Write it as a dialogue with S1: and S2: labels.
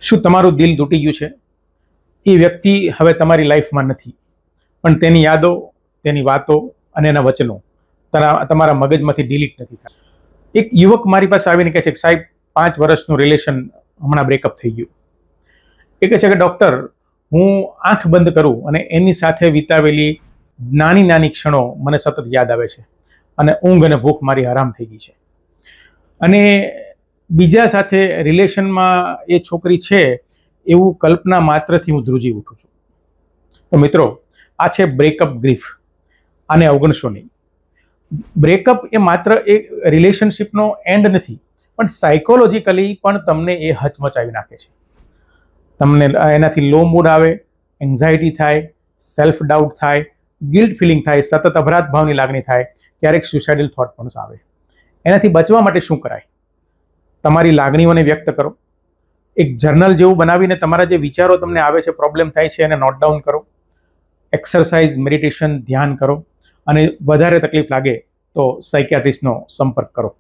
S1: શું તમારું દિલ તૂટી ગયું છે? એ વ્યક્તિ હવે તમારી લાઈફમાં નથી, પણ તેની યાદો, તેની વાતો અને એના વચનો તમારા મગજમાંથી ડિલીટ નથી થતા. એક યુવક મારી પાસે આવીને કહે છે કે સાહેબ, 5 વર્ષનું રિલેશન હમણાં બ્રેકઅપ થઈ ગયું. એ કહે છે કે ડૉક્ટર, હું આંખ બંધ કરું અને એની સાથે વિતાવેલી નાની નાની ક્ષણો મને સતત યાદ આવે છે અને ઊંઘ અને ભૂખ મારી હરામ થઈ ગઈ છે. અને બીજા સાથે રિલેશનમાં એ છોકરી છે એવું કલ્પના માત્રથી હું ધ્રુજી ઉઠું છું. તો મિત્રો, આ છે બ્રેકઅપ ગ્રીફ. આને અવગણશો નહીં. બ્રેકઅપ એ માત્ર એક રિલેશનશિપનો એન્ડ નથી, પણ સાયકોલોજીકલી પણ તમને એ હચમચાવી નાખે છે. તમને એનાથી લો મૂડ આવે, એન્ઝાયટી થાય, સેલ્ફ ડાઉટ થાય, ગિલ્ટ ફિલિંગ થાય, સતત અપરાધ ભાવની લાગણી થાય, ક્યારેક સુસાઇડલ થોટ પણ આવે. એનાથી બચવા માટે શું કરાય? તમારી લાગણીઓને વ્યક્ત કરો. એક જર્નલ જેવું બનાવીને તમારા જે વિચારો તમને આવે છે, પ્રોબ્લેમ થાય છે, એને નોટ ડાઉન કરો. એક્સરસાઇઝ, મેડિટેશન, ધ્યાન કરો. અને વધારે તકલીફ લાગે તો સાયકિયાટ્રિસ્ટનો સંપર્ક કરો.